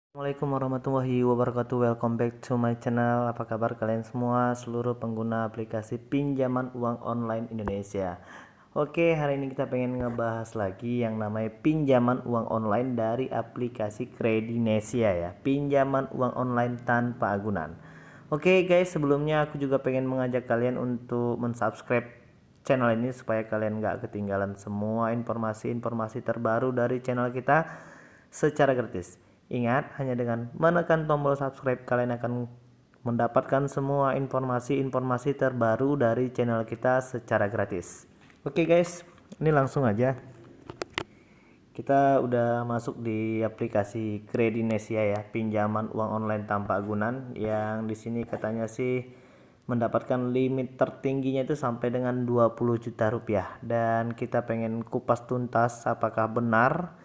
Assalamualaikum warahmatullahi wabarakatuh. Welcome back to my channel. Apa kabar kalian semua, seluruh pengguna aplikasi pinjaman uang online Indonesia? Oke, hari ini kita pengen ngebahas lagi yang namanya pinjaman uang online dari aplikasi Kredinesia ya. Pinjaman uang online tanpa agunan. Oke guys, sebelumnya aku juga pengen mengajak kalian untuk mensubscribe channel ini supaya kalian gak ketinggalan semua informasi-informasi terbaru dari channel kita secara gratis. Ingat, hanya dengan menekan tombol subscribe kalian akan mendapatkan semua informasi-informasi terbaru dari channel kita secara gratis. Oke guys, ini langsung aja. Kita udah masuk di aplikasi Kredinesia ya, pinjaman uang online tanpa agunan, yang di sini katanya sih mendapatkan limit tertingginya itu sampai dengan 20 juta rupiah, dan kita pengen kupas tuntas apakah benar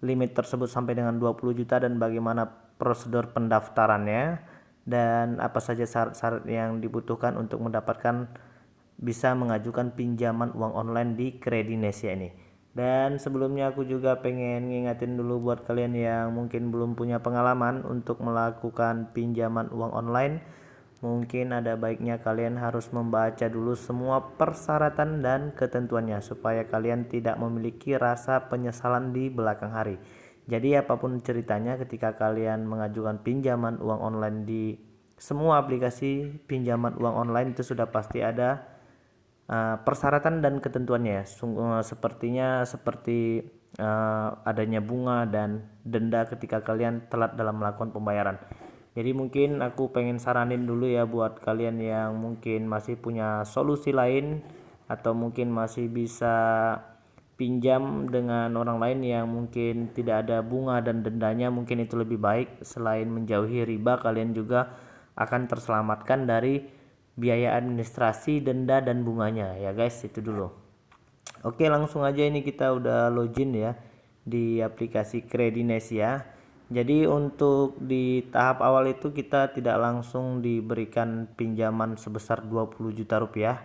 limit tersebut sampai dengan 20 juta dan bagaimana prosedur pendaftarannya dan apa saja syarat-syarat yang dibutuhkan untuk mendapatkan bisa mengajukan pinjaman uang online di Kredinesia ini. Dan sebelumnya aku juga pengen ngingetin dulu buat kalian yang mungkin belum punya pengalaman untuk melakukan pinjaman uang online, mungkin ada baiknya kalian harus membaca dulu semua persyaratan dan ketentuannya supaya kalian tidak memiliki rasa penyesalan di belakang hari. Jadi apapun ceritanya, ketika kalian mengajukan pinjaman uang online di semua aplikasi pinjaman uang online itu sudah pasti ada persyaratan dan ketentuannya. Sepertinya seperti adanya bunga dan denda ketika kalian telat dalam melakukan pembayaran. Jadi mungkin aku pengen saranin dulu ya buat kalian yang mungkin masih punya solusi lain atau mungkin masih bisa pinjam dengan orang lain yang mungkin tidak ada bunga dan dendanya, mungkin itu lebih baik. Selain menjauhi riba, kalian juga akan terselamatkan dari biaya administrasi, denda dan bunganya ya guys. Itu dulu. Oke, langsung aja, ini kita udah login ya di aplikasi Kredinesia. Jadi untuk di tahap awal itu kita tidak langsung diberikan pinjaman sebesar 20 juta rupiah.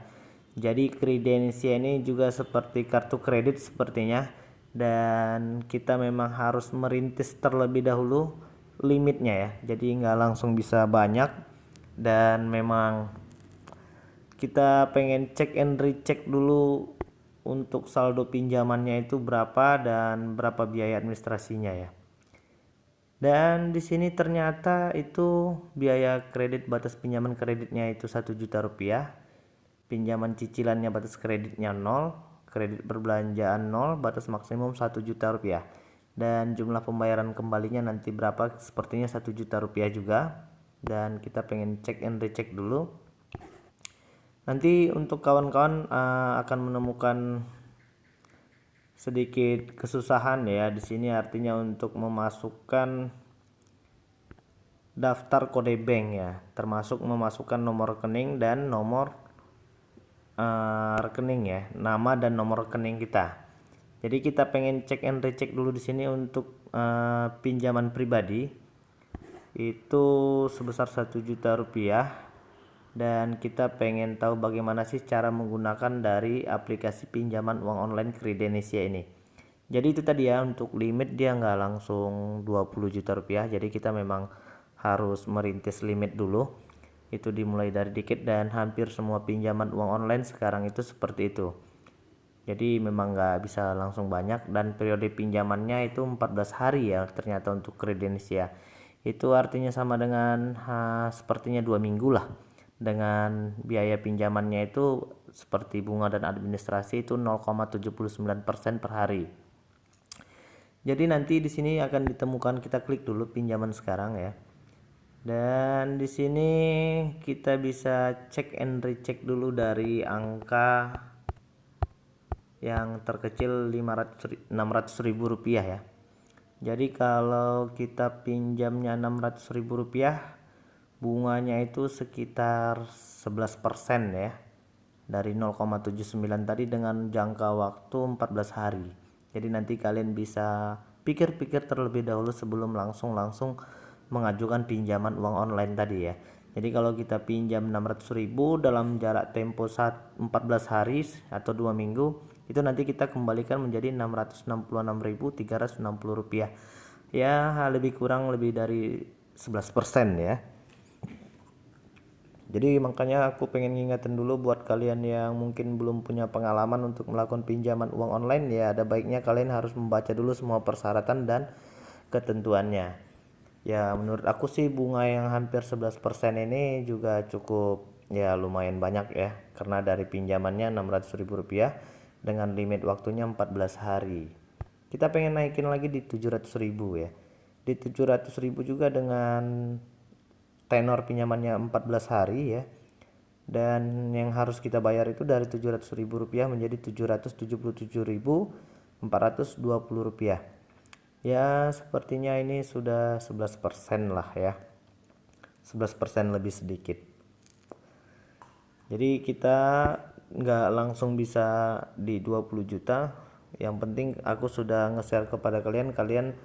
Jadi Kredinesia ini juga seperti kartu kredit sepertinya, dan kita memang harus merintis terlebih dahulu limitnya ya. Jadi nggak langsung bisa banyak, dan memang kita pengen cek and recheck dulu untuk saldo pinjamannya itu berapa dan berapa biaya administrasinya ya. Dan di sini ternyata itu biaya kredit, batas pinjaman kreditnya itu 1 juta rupiah. Pinjaman cicilannya batas kreditnya 0, kredit perbelanjaan 0, batas maksimum 1 juta rupiah. Dan jumlah pembayaran kembalinya nanti berapa, sepertinya 1 juta rupiah juga. Dan kita pengen cek and recheck dulu. Nanti untuk kawan-kawan akan menemukan sedikit kesusahan ya di sini, artinya untuk memasukkan daftar kode bank ya, termasuk memasukkan nomor rekening dan nomor rekening ya, nama dan nomor rekening kita. Jadi kita pengen cek and recheck dulu di sini untuk pinjaman pribadi itu sebesar 1 juta rupiah, dan kita pengen tahu bagaimana sih cara menggunakan dari aplikasi pinjaman uang online Kredinesia ini. Jadi itu tadi ya, untuk limit dia nggak langsung 20 juta rupiah, jadi kita memang harus merintis limit dulu. Itu dimulai dari dikit, dan hampir semua pinjaman uang online sekarang itu seperti itu. Jadi memang nggak bisa langsung banyak, dan periode pinjamannya itu 14 hari ya ternyata untuk Kredinesia. Itu artinya sama dengan sepertinya 2 minggu lah, dengan biaya pinjamannya itu seperti bunga dan administrasi itu 0,79% per hari. Jadi nanti di sini akan ditemukan, kita klik dulu pinjaman sekarang ya. Dan di sini kita bisa cek and recheck dulu dari angka yang terkecil 600 ribu rupiah ya. Jadi kalau kita pinjamnya 600 ribu rupiah, bunganya itu sekitar 11% ya, dari 0,79 tadi dengan jangka waktu 14 hari. Jadi nanti kalian bisa pikir-pikir terlebih dahulu sebelum langsung mengajukan pinjaman uang online tadi ya. Jadi kalau kita pinjam 600.000 dalam jarak tempo 14 hari atau 2 minggu, itu nanti kita kembalikan menjadi 666.360 rupiah ya lebih kurang lebih dari 11% ya. Jadi makanya aku pengen ngingetin dulu buat kalian yang mungkin belum punya pengalaman untuk melakukan pinjaman uang online, ya ada baiknya kalian harus membaca dulu semua persyaratan dan ketentuannya. Ya menurut aku sih bunga yang hampir 11% ini juga cukup ya lumayan banyak ya, karena dari pinjamannya Rp600.000 dengan limit waktunya 14 hari. Kita pengen naikin lagi di 700.000 ya. Di 700.000 juga dengan tenor pinjamannya 14 hari ya, dan yang harus kita bayar itu dari Rp700.000 menjadi Rp777.420. Ya sepertinya ini sudah 11% lah ya, 11% lebih sedikit. Jadi kita nggak langsung bisa di 20 juta. Yang penting aku sudah nge-share kepada kalian, kalian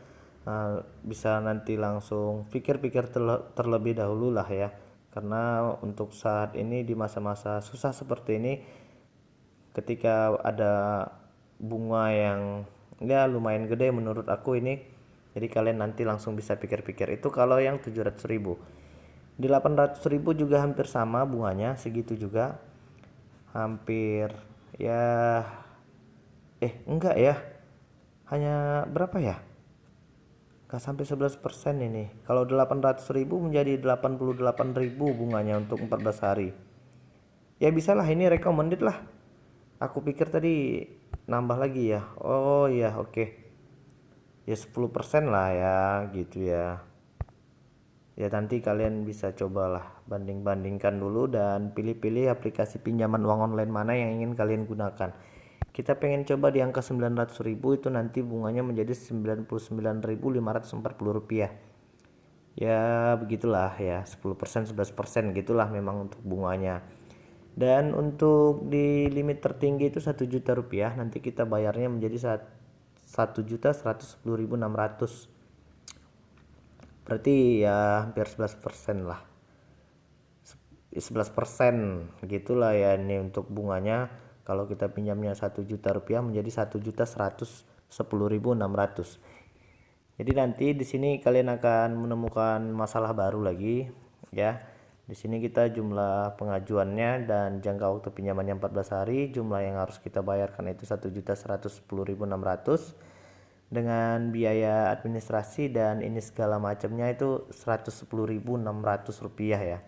bisa nanti langsung pikir-pikir terlebih dahulu lah ya, karena untuk saat ini di masa-masa susah seperti ini, ketika ada bunga yang ya lumayan gede menurut aku ini, jadi kalian nanti langsung bisa pikir-pikir. Itu kalau yang 700.000. Di 800.000 juga hampir sama bunganya, segitu juga hampir ya, enggak ya, hanya berapa ya, nggak sampai 11% ini. Kalau 800.000 menjadi 88.000 bunganya untuk 14 hari. Ya bisa lah, ini recommended lah. Aku pikir tadi nambah lagi ya. Oh iya, oke. Ya 10% lah ya gitu ya. Ya nanti kalian bisa cobalah banding-bandingkan dulu dan pilih-pilih aplikasi pinjaman uang online mana yang ingin kalian gunakan. Kita pengen coba di angka 900.000, itu nanti bunganya menjadi Rp99.540. Ya begitulah ya, 10% 11% gitulah memang untuk bunganya. Dan untuk di limit tertinggi itu Rp1 juta, nanti kita bayarnya menjadi Rp1.110.600. Berarti ya hampir 11% lah, 11% gitulah ya ini untuk bunganya. Kalau kita pinjamnya Rp1 juta menjadi Rp1.110.600. Jadi nanti di sini kalian akan menemukan masalah baru lagi ya. Di sini kita jumlah pengajuannya dan jangka waktu pinjamannya 14 hari, jumlah yang harus kita bayarkan itu Rp1.110.600 dengan biaya administrasi dan ini segala macamnya itu Rp110.600 ya.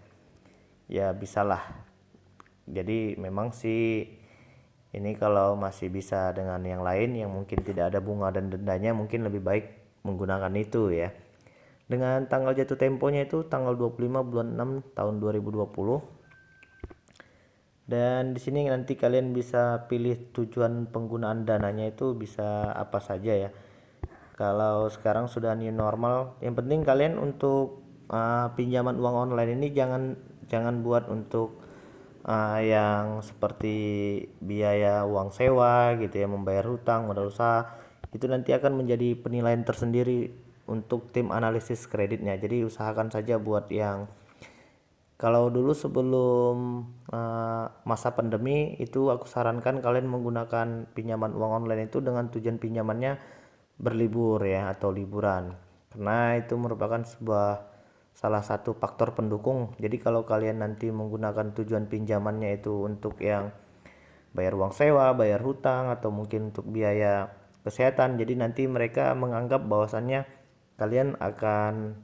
Ya bisalah. Jadi memang sih ini kalau masih bisa dengan yang lain yang mungkin tidak ada bunga dan dendanya, mungkin lebih baik menggunakan itu ya. Dengan tanggal jatuh temponya itu tanggal 25 bulan 6 tahun 2020. Dan di sini nanti kalian bisa pilih tujuan penggunaan dananya itu bisa apa saja ya. Kalau sekarang sudah new normal, yang penting kalian untuk pinjaman uang online ini jangan buat untuk yang seperti biaya uang sewa gitu ya, membayar hutang, modal usaha. Itu nanti akan menjadi penilaian tersendiri untuk tim analisis kreditnya. Jadi usahakan saja buat yang kalau dulu sebelum masa pandemi itu aku sarankan kalian menggunakan pinjaman uang online itu dengan tujuan pinjamannya berlibur ya atau liburan, karena itu merupakan salah satu faktor pendukung. Jadi kalau kalian nanti menggunakan tujuan pinjamannya itu untuk yang bayar uang sewa, bayar hutang, atau mungkin untuk biaya kesehatan, jadi nanti mereka menganggap bahwasannya kalian akan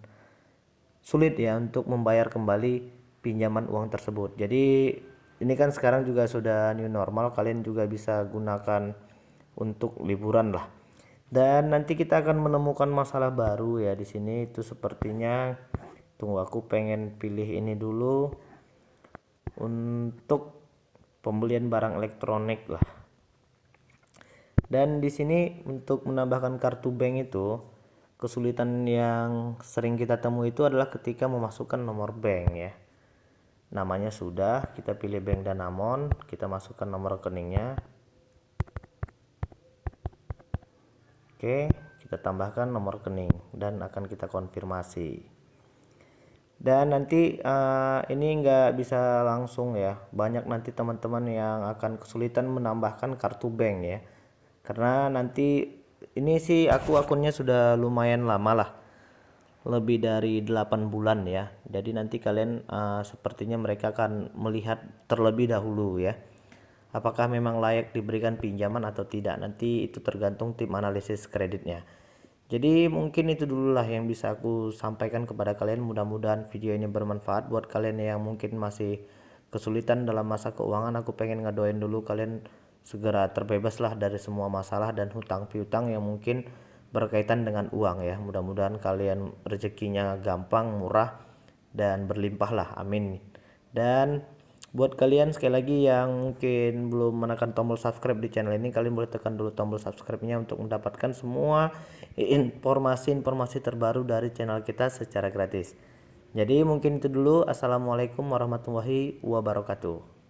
sulit ya untuk membayar kembali pinjaman uang tersebut. Jadi ini kan sekarang juga sudah new normal, kalian juga bisa gunakan untuk liburan lah. Dan nanti kita akan menemukan masalah baru ya di sini, itu sepertinya, tunggu aku pengen pilih ini dulu, untuk pembelian barang elektronik lah. Dan di sini untuk menambahkan kartu bank itu, kesulitan yang sering kita temui itu adalah ketika memasukkan nomor bank ya. Namanya sudah, kita pilih bank Danamon, kita masukkan nomor rekeningnya. Oke, kita tambahkan nomor rekening dan akan kita konfirmasi. Dan nanti ini nggak bisa langsung ya, banyak nanti teman-teman yang akan kesulitan menambahkan kartu bank ya, karena nanti ini sih aku akunnya sudah lumayan lama lah, lebih dari 8 bulan ya. Jadi nanti kalian sepertinya mereka akan melihat terlebih dahulu ya, apakah memang layak diberikan pinjaman atau tidak. Nanti itu tergantung tim analisis kreditnya. Jadi mungkin itu dulu lah yang bisa aku sampaikan kepada kalian. Mudah-mudahan video ini bermanfaat buat kalian yang mungkin masih kesulitan dalam masa keuangan. Aku pengen ngedoain dulu kalian segera terbebas lah dari semua masalah dan hutang piutang yang mungkin berkaitan dengan uang ya. Mudah-mudahan kalian rezekinya gampang, murah, dan berlimpah lah, amin. Dan buat kalian sekali lagi yang mungkin belum menekan tombol subscribe di channel ini, kalian boleh tekan dulu tombol subscribe-nya untuk mendapatkan semua informasi-informasi terbaru dari channel kita secara gratis. Jadi mungkin itu dulu. Assalamualaikum warahmatullahi wabarakatuh.